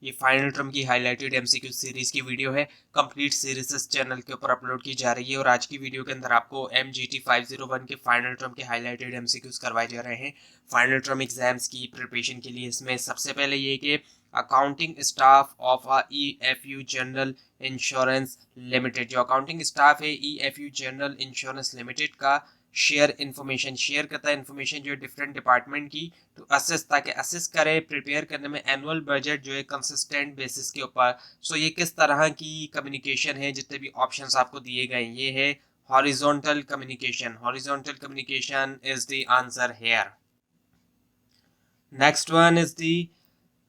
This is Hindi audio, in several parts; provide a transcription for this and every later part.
ये फाइनल टर्म की हाईलाइटेड एमसीक्यू सीरीज की वीडियो है। कंप्लीट सीरीज इस चैनल के ऊपर अपलोड की जा रही है और आज की वीडियो के अंदर आपको MGT 501 के फाइनल टर्म के हाईलाइटेड एमसीक्यूज करवाए जा रहे हैं फाइनल टर्म एग्जाम्स की प्रिपरेशन के लिए। इसमें सबसे पहले ये कि accounting staff of EFU general insurance limited, जो अकाउंटिंग स्टाफ है EFU जनरल इंश्योरेंस लिमिटेड का शेयर करता है इन्फॉर्मेशन जो है डिफरेंट डिपार्टमेंट की तो असेस, ताकि असेस करे प्रिपेयर करने में एनुअल बजट जो है कंसिस्टेंट बेसिस के ऊपर। सो ये किस तरह की कम्युनिकेशन है, जितने भी ऑप्शंस आपको दिए गए ये है horizontal communication. Horizontal communication is the answer here. Next one is the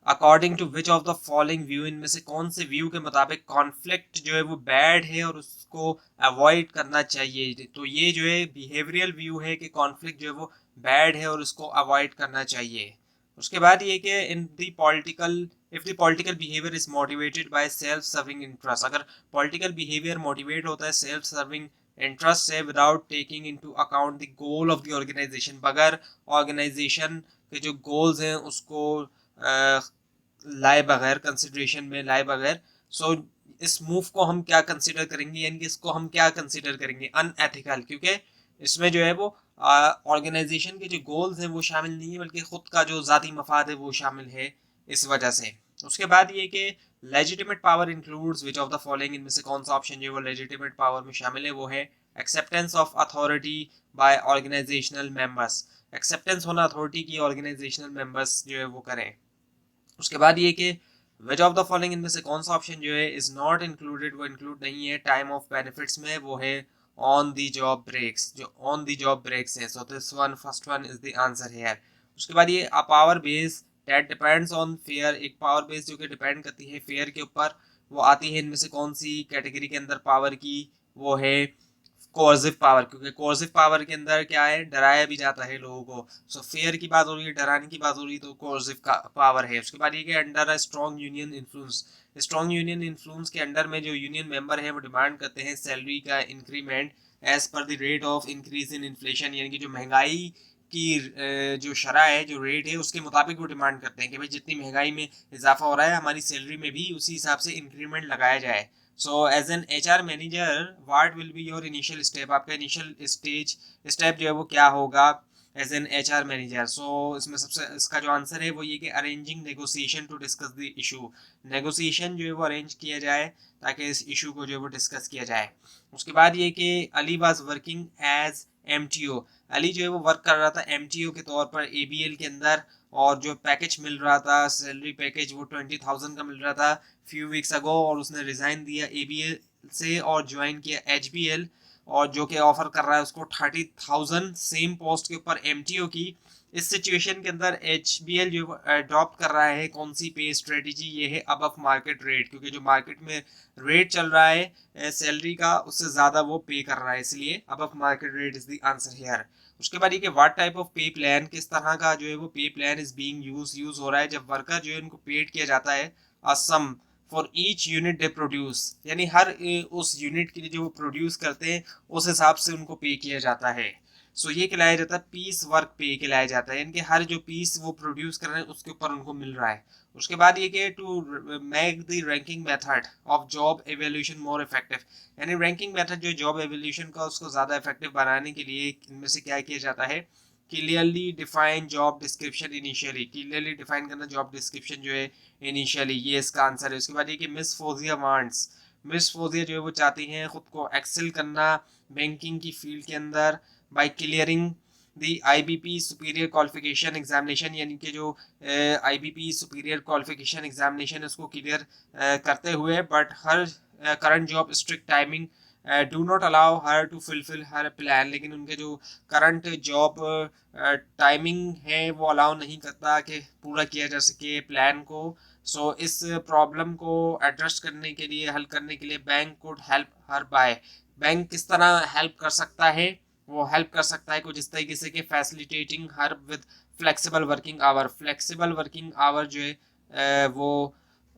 according to which of the following view, इनमें से कौन से व्यू के मुताबिक कॉन्फ्लिक्ट जो है वो बैड है और उसको अवॉइड करना चाहिए। तो ये जो है बिहेवियरल व्यू है कि कॉन्फ्लिक्ट जो है वो बैड है और उसको अवॉइड करना चाहिए। उसके बाद ये कि in the political if the political behaviour is motivated by self serving interest, अगर पॉलिटिकल बिहेवियर मोटिवेट होता है सेल्फ सर्विंग इंटरेस्ट से without taking into account the goal of the organization, बगैर ऑर्गेनाइजेशन के जो गोल्स हैं उसको लाए बगैर, कंसिडरेशन में लाए बगैर। सो इस मूव को हम क्या कंसिडर करेंगे, यानी कि इसको हम क्या कंसिडर करेंगे अनएथिकल, क्योंकि इसमें जो है वो ऑर्गेनाइजेशन के जो गोल्स हैं वो शामिल नहीं है बल्कि खुद का जो ज़ाती मफाद है वो शामिल है इस वजह से। उसके बाद ये कि legitimate power includes which of the following, इनमें से कौन सा ऑप्शन जो है वो लेजिटिमेट पावर में शामिल है, वो है acceptance of authority by organizational members. Acceptance होना अथॉरिटी की ऑर्गेनाइजेशनल मेंबर्स जो है वो करें। उसके बाद ये कि विच ऑफ द फॉलोइंग, इनमें से कौन सा ऑप्शन जो है इज नॉट इंक्लूडेड, वो इंक्लूड नहीं है टाइम ऑफ बेनिफिट्स में, वो है ऑन द जॉब ब्रेक्स, जो ऑन द जॉब ब्रेक्स है। सो this one first one is the answer here. उसके बाद ये a power base that depends on fair, एक पावर बेस जो कि डिपेंड करती है फेयर के ऊपर, वो आती है इनमें से कौन सी कैटेगरी के अंदर पावर की, वो है कोर्सिव पावर, क्योंकि कोर्सिव पावर के अंदर क्या है, डराया भी जाता है लोगों को। सो फेयर की बात हो रही है, डराने की बात हो रही है, तो कोर्सिव का पावर है। उसके बाद ये कि under a strong union influence, strong union influence के अंडर में जो यूनियन मेंबर है वो डिमांड करते हैं सैलरी का increment as per the rate of increase in inflation, यानी कि जो महंगाई की जो शरह है, जो रेट है उसके मुताबिक वो डिमांड करते हैं कि भाई जितनी महंगाई में इजाफा हो रहा है हमारी सैलरी में भी उसी हिसाब से इंक्रीमेंट लगाया जाए। So as an HR manager what will be your initial step, आपका इनिशियल स्टेप जो है वो क्या होगा एज एन HR मैनेजर। सो इसमें सबसे इसका जो आंसर है वो ये कि arranging negotiation to discuss the issue, negotiation जो है वो अरेंज किया जाए ताकि इस इशू को जो है वो डिस्कस किया जाए। उसके बाद ये कि Ali was working as MTO, Ali जो है वो वर्क कर रहा था MTO के तौर पर ABL के अंदर, और जो पैकेज मिल रहा था सैलरी पैकेज वो 20,000 का मिल रहा था फ्यू वीक्स अगो, और उसने रिजाइन दिया ABL से और ज्वाइन किया HBL, और जो कि ऑफर कर रहा है उसको 30,000 सेम पोस्ट के ऊपर MTO की। इस सिचुएशन के अंदर HBL जो अडॉप्ट कर रहा है कौन सी पे स्ट्रेटेजी, ये है अबव मार्केट रेट, क्योंकि जो मार्केट में रेट चल रहा है सैलरी का उससे ज़्यादा वो पे कर रहा है, इसलिए above market rate is the answer here. उसके बाद ये कि व्हाट टाइप ऑफ पे प्लान, किस तरह का जो है वो पे प्लान इज बीइंग यूज हो रहा है, जब वर्कर जो है उनको पेड किया जाता है sum for each unit they produce, यानी हर उस यूनिट के लिए जो वो प्रोड्यूस करते हैं उस हिसाब से उनको पे किया जाता है। सो ये कहलाया जाता है पीस वर्क पे कहलाया जाता है, यानी कि हर जो पीस वो प्रोड्यूस कर रहे हैं उसके ऊपर उनको मिल रहा है। उसके बाद ये कि to make the ranking method of job evaluation more effective, यानी रैंकिंग मेथड जो जॉब एवेल्यूशन का उसको ज़्यादा इफेक्टिव बनाने के लिए इनमें से क्या किया जाता है, clearly define job description initially, clearly define करना जॉब डिस्क्रिप्शन जो है इनिशियली, ये इसका आंसर है। उसके बाद ये कि miss Fauzia wants, miss Fauzia जो है वो चाहती हैं खुद को एक्सेल करना बैंकिंग की फील्ड के अंदर बाय क्लियरिंग दी IBP सुपीरियर क्वालिफिकेशन एग्जामिनेशन, यानी कि जो IBP सुपीरियर क्वालिफिकेशन एग्जामिनेशन है उसको क्लियर करते हुए, but her current job strict timing do not allow her to fulfil her plan, लेकिन उनके जो करंट जॉब टाइमिंग है वो अलाउ नहीं करता कि पूरा किया जा सके प्लान को। सो इस प्रॉब्लम को एड्रेस करने के लिए, हल करने के लिए bank could help her by, bank किस तरह हेल्प कर सकता है, वो हेल्प कर सकता है कुछ इस तरीके से कि facilitating her with flexible working hour, flexible working hour जो है वो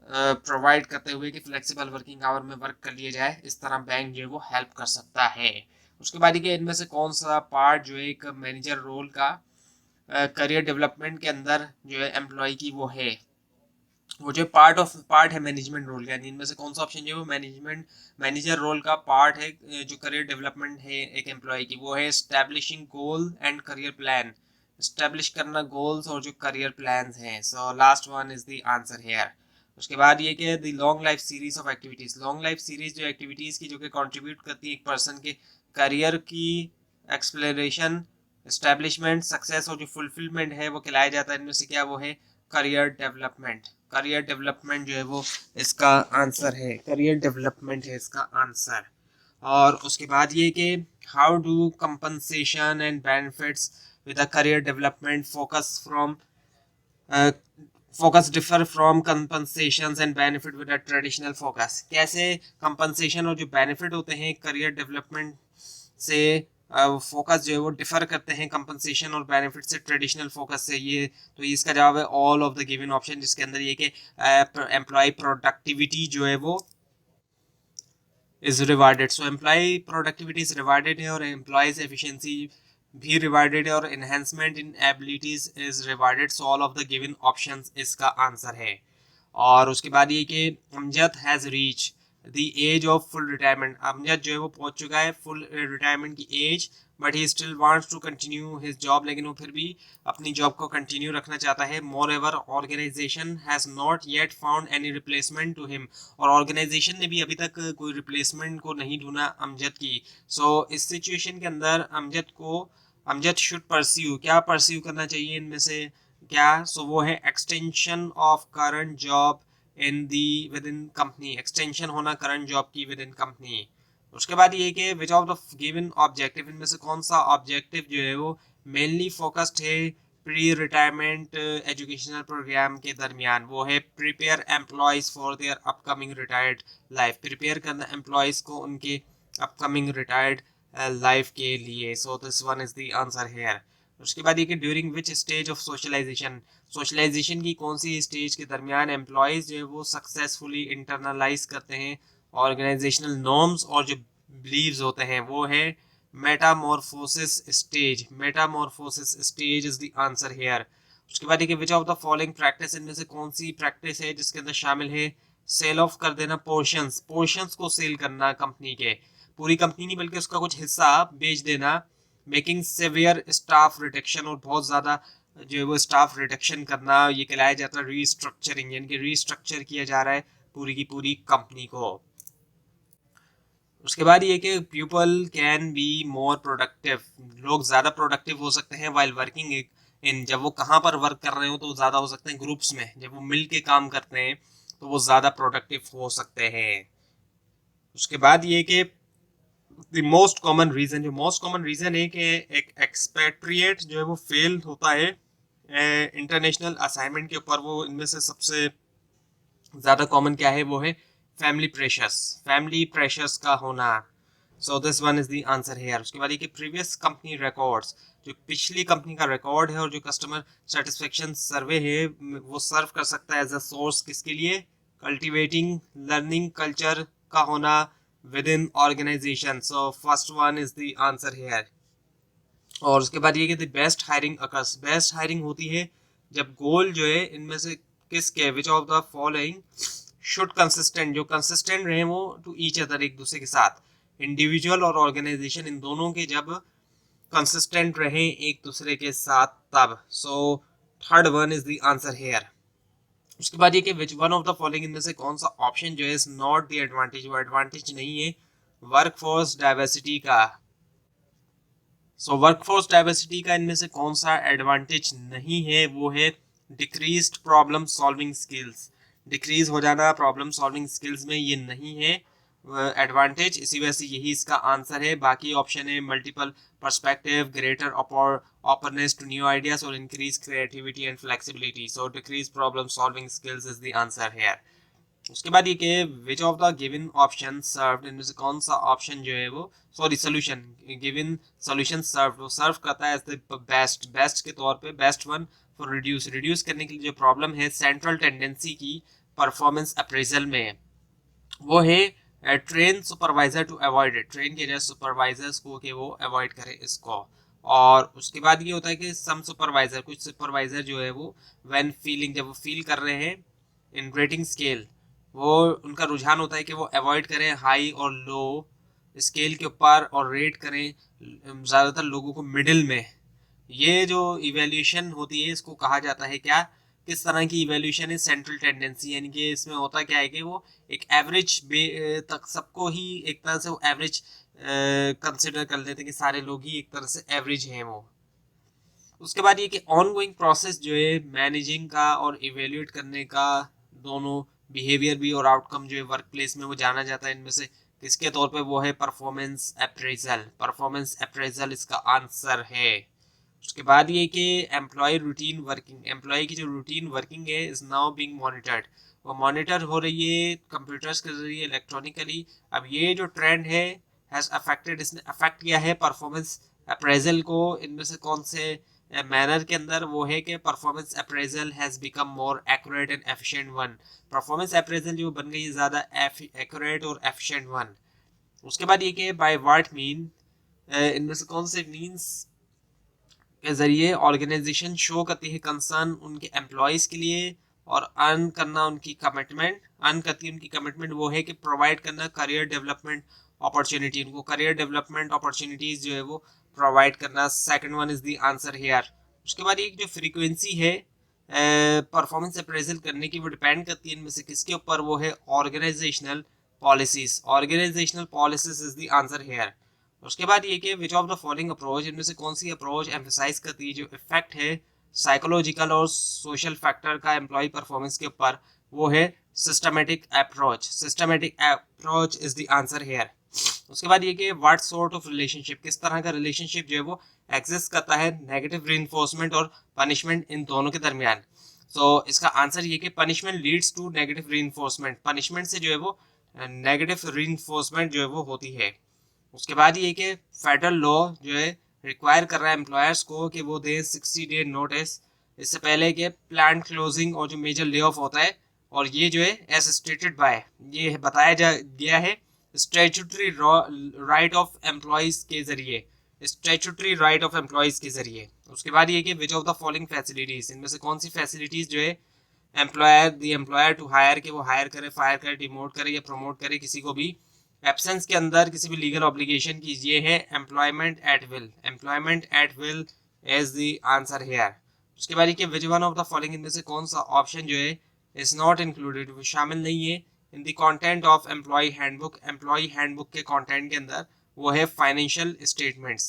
प्रोवाइड करते हुए कि फ्लेक्सिबल वर्किंग आवर में वर्क कर लिया जाए, इस तरह बैंक जो है वो हेल्प कर सकता है। उसके बाद ये इनमें से कौन सा पार्ट जो है एक मैनेजर रोल का करियर डेवलपमेंट के अंदर जो है एम्प्लॉय की वो है, वो जो पार्ट है मैनेजमेंट रोल का, यानी इनमें से कौन सा ऑप्शन जो है वो मैनेजर रोल का पार्ट है जो करियर डेवलपमेंट है एक एम्प्लॉय की, वो है establishing goal and career plan, establish करना गोल्स और जो करियर प्लान्स हैं। So last one is the answer here. उसके बाद ये क्या है, the long life series of activities, long life series जो एक्टिविटीज की जो कि कंट्रीब्यूट करती है एक पर्सन के करियर की एक्सप्लोरेशन, एस्टैब्लिशमेंट, सक्सेस और जो फुलफिलमेंट है वो कहलाया जाता है। इनमें से क्या वो है करियर डेवलपमेंट। करियर डेवलपमेंट जो है वो इसका आंसर है, करियर डेवलपमेंट है इसका आंसर। और उसके बाद ये कि how do compensation and benefits with a career development focus differ from कंपनसेशंस and benefit with a traditional focus. कैसे कंपनसेशन और जो बेनिफिट होते हैं करियर डेवलपमेंट से फोकस जो है वो डिफर करते हैं कंपनसेशन और बेनिफिट से ट्रेडिशनल फोकस से। ये तो इसका जवाब है all of the given option, जिसके अंदर ये कि एम्प्लॉय प्रोडक्टिविटी जो है वो is rewarded. So employee productivity is rewarded है और एम्प्लॉयज एफिशिएंसी भी रिवार्डेड है और enhancement in abilities is rewarded. So all of the given options इसका आंसर है। और उसके बाद ये कि Amjad has reach the age of full retirement, Amjad जो है वो पहुंच चुका है फुल रिटायरमेंट की as, but he still wants to continue his job, लेकिन वो फिर भी अपनी जॉब को कंटिन्यू रखना चाहता है। Moreover organization has not yet found any replacement to him, और ऑर्गेनाइजेशन ने भी अभी तक कोई रिप्लेसमेंट को नहीं ढूंढा अमजद की। सो इस सिचुएशन के अंदर अमजद शुड परस्यू, क्या परस्यू करना चाहिए इनमें से क्या, सो वो है extension of current job in the with in company, extension होना करंट जॉब की विद इन कंपनी। उसके बाद ये कि which of the given objective, इनमें से कौन सा ऑब्जेक्टिव जो है वो मेनली फोकस्ड है प्री रिटायरमेंट एजुकेशनल प्रोग्राम के दरमियान, वो है prepare employees for their upcoming retired life, prepare करना एम्प्लॉयज को उनके अपकमिंग रिटायर्ड लाइफ के लिए। So this one is the answer here. उसके बाद ये कि during which stage of socialization, socialization की कौन सी स्टेज के दरमियान एम्प्लॉयज जो है वो सक्सेसफुली इंटरनलाइज करते हैं ऑर्गेनाइजेशनल नॉर्म्स और जो बिलीव्स होते हैं, वो है Metamorphosis stage, Metamorphosis stage is the answer here. उसके बाद देखिए विच ऑफ द फॉलोइंग प्रैक्टिस, इनमें से कौन सी प्रैक्टिस है जिसके अंदर शामिल है सेल ऑफ कर देना पोर्शंस, पोर्शंस को सेल करना कंपनी के, पूरी कंपनी नहीं बल्कि उसका कुछ हिस्सा बेच देना, मेकिंग सेवियर स्टाफ रिडक्शन, और बहुत ज़्यादा जो है वो स्टाफ रिडक्शन करना, ये कहलाया जाता है रीस्ट्रक्चरिंग, यानी कि रीस्ट्रक्चर किया जा रहा है पूरी की पूरी कंपनी को। उसके बाद ये कि people can be more productive, लोग ज़्यादा प्रोडक्टिव हो सकते हैं वाइल वर्किंग इन, जब वो कहाँ पर वर्क कर रहे हो तो ज़्यादा हो सकते हैं ग्रुप्स में, जब वो मिल के काम करते हैं तो वो ज़्यादा प्रोडक्टिव हो सकते हैं। उसके बाद ये कि द मोस्ट कॉमन रीज़न, जो मोस्ट कॉमन रीज़न है कि एक एक्सपेट्रिएट जो है वो फेल होता है इंटरनेशनल असाइनमेंट के ऊपर, वो इनमें से सबसे ज़्यादा कॉमन क्या है, वो है फैमिली प्रेशर्स का होना। सो this one is the answer here. उसके बाद ये कि प्रीवियस कंपनी रिकॉर्ड्स, जो पिछली कंपनी का रिकॉर्ड है और जो कस्टमर सेटिस्फेक्शन सर्वे है वो सर्व कर सकता है एज अ सोर्स किसके लिए, कल्टिवेटिंग लर्निंग कल्चर का होना within organization. So first one is the answer here. और उसके बाद ये कि best hiring occurs, best hiring होती है जब गोल जो है इनमें से किसके, which of the following should consistent, जो कंसिस्टेंट रहे वो टू ईच अदर, एक दूसरे के साथ, इंडिविजुअल और ऑर्गेनाइजेशन इन दोनों के जब कंसिस्टेंट रहे एक दूसरे के साथ तब। So third one is the answer here. उसके बाद ये कि which one of the following, इनमें से कौन सा ऑप्शन जो है इज नॉट द एडवांटेज, वो एडवांटेज नहीं है वर्कफोर्स डाइवर्सिटी का। सो वर्कफोर्स डाइवर्सिटी का इनमें से कौन सा एडवांटेज नहीं है, वो है decreased problem solving skills, decrease हो जाना प्रॉब्लम सॉल्विंग स्किल्स में, ये नहीं है एडवांटेज, इसी वजह से यही इसका आंसर है। बाकी ऑप्शन है multiple perspective, greater openness to new ideas और increase creativity and flexibility. So decrease problem solving skills is the answer here. उसके बाद ये कि which of the given option served, इनमें से कौन सा ऑप्शन जो है वो, sorry solution, given solution served, वो सर्व करता है एज द बेस्ट, बेस्ट के तौर पे best one for reduce, reduce करने के लिए जो प्रॉब्लम है सेंट्रल टेंडेंसी की परफॉर्मेंस अप्रेजल में, वो है train supervisor to avoid it, train के जैसे सुपरवाइजर्स को कि वो अवॉइड करें इसको। और उसके बाद ये होता है कि सम सुपरवाइजर, कुछ सुपरवाइजर जो है वो व्हेन फीलिंग, जब वो फील कर रहे हैं इन रेटिंग स्केल, वो उनका रुझान होता है कि वो अवॉइड करें हाई और लो स्केल के ऊपर और रेट करें ज़्यादातर लोगों को मिडिल में। ये जो इवेल्यूशन होती है इसको कहा जाता है क्या, किस तरह की इवेल्यूशन है, सेंट्रल टेंडेंसी, यानी कि इसमें होता क्या है कि वो एक एवरेज तक सबको ही एक तरह से वो एवरेज कंसिडर कर लेते हैं कि सारे लोग ही एक तरह से एवरेज हैं वो। उसके बाद ये कि ऑनगोइंग प्रोसेस जो है मैनेजिंग का और इवेल्यूएट करने का, दोनों बिहेवियर भी और आउटकम जो है वर्क प्लेस में वो जाना जाता है इनमें से किसके तौर पे, वो है परफॉर्मेंस अप्रेजल। परफॉर्मेंस अप्रेजल इसका आंसर है। उसके बाद ये कि एम्प्लॉय रूटीन वर्किंग, एम्प्लॉय की जो रूटीन वर्किंग है इज नाउ बीइंग मॉनिटर्ड, वो मॉनिटर हो रही है कंप्यूटर्स के जरिए इलेक्ट्रॉनिकली। अब ये जो ट्रेंड है हैज अफेक्टेड, इसने अफेक्ट किया है परफॉर्मेंस अप्रेजल को। इनमें से कौन से मैनर के अंदर, वो है कि performance appraisal has become more accurate and efficient one. Performance appraisal जो बन गई है ज़्यादा एक्यूरेट और एफिशिएंट वन। उसके बाद ये कि बाय व्हाट मीन, इनमें से कौन से मीन्स के जरिए ऑर्गेनाइजेशन शो करती है कंसर्न उनके एम्प्लॉयज के लिए और अर्न करना उनकी कमिटमेंट, अर्न करती है उनकी कमिटमेंट, वो है कि प्रोवाइड करना करियर डेवलपमेंट अपॉर्चुनिटी, उनको करियर डेवलपमेंट अपॉर्चुनिटीज जो है वो प्रोवाइड करना। Second one is the answer here. उसके बाद एक जो फ्रीक्वेंसी है परफॉर्मेंस अप्रेजल करने की, वो डिपेंड करती है इनमें से किसके ऊपर, वो है organizational policies. Organizational policies is the answer here. उसके बाद ये कि which of the following approach, इनमें से कौन सी अप्रोच एम्फेसाइज करती है जो इफेक्ट है साइकोलॉजिकल और सोशल फैक्टर का एम्प्लॉय परफॉर्मेंस के ऊपर, वो है systematic approach. Systematic approach is the answer here. उसके बाद ये कि व्हाट सॉर्ट ऑफ रिलेशनशिप, किस तरह का रिलेशनशिप जो है वो एग्जिस्ट करता है नेगेटिव रीइंफोर्समेंट और पनिशमेंट इन दोनों के दरमियान। सो इसका आंसर ये कि punishment leads to negative reinforcement, punishment से जो है वो नेगेटिव रीइंफोर्समेंट जो है वो होती है। उसके बाद ये कि फेडरल लॉ जो है रिक्वायर कर रहा है एम्प्लॉयर्स को कि वो दें 60 डे नोटिस इससे पहले कि प्लांट क्लोजिंग और जो मेजर ले ऑफ होता है। और ये जो है एज स्टेटेड बाय, ये बताया जा गया है स्टैट्यूटरी राइट ऑफ एम्प्लॉयज के जरिए, स्टैट्यूटरी राइट ऑफ एम्प्लॉयज के जरिए। उसके बाद ये कि which of the following facilities, इनमें से कौन सी फैसिलिटीज जो है एम्प्लॉयर टू हायर, के वो हायर करे, फायर करे, डिमोट करे या प्रमोट करे किसी को भी एब्सेंस के अंदर किसी भी लीगल ऑब्लिगेशन की, ये है employment at will. Employment at will is the answer here. उसके बाद कि which one of the following, इनमें से कौन सा ऑप्शन जो है इज नॉट इंक्लूडेड, वो शामिल नहीं है in the content of employee handbook, employee handbook के कंटेंट के अंदर, वो है फाइनेंशियल स्टेटमेंट्स।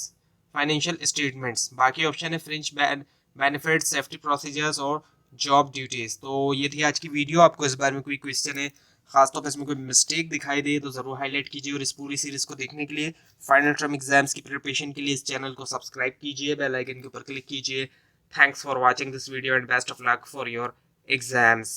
फाइनेंशियल स्टेटमेंट्स, बाकी ऑप्शन है फ्रिंज बेनिफिट, सेफ्टी प्रोसीजर्स और जॉब ड्यूटीज। तो ये थी आज की वीडियो। आपको इस बारे में कोई क्वेश्चन है, खासतौर पर इसमें कोई मिस्टेक दिखाई दे तो ज़रूर हाईलाइट कीजिए। और इस पूरी सीरीज को देखने के लिए, फाइनल टर्म एग्जाम्स की प्रिपरेशन के लिए इस चैनल को सब्सक्राइब कीजिए, बेल आइकन के ऊपर क्लिक कीजिए। Thanks for watching this video and best of luck for your exams.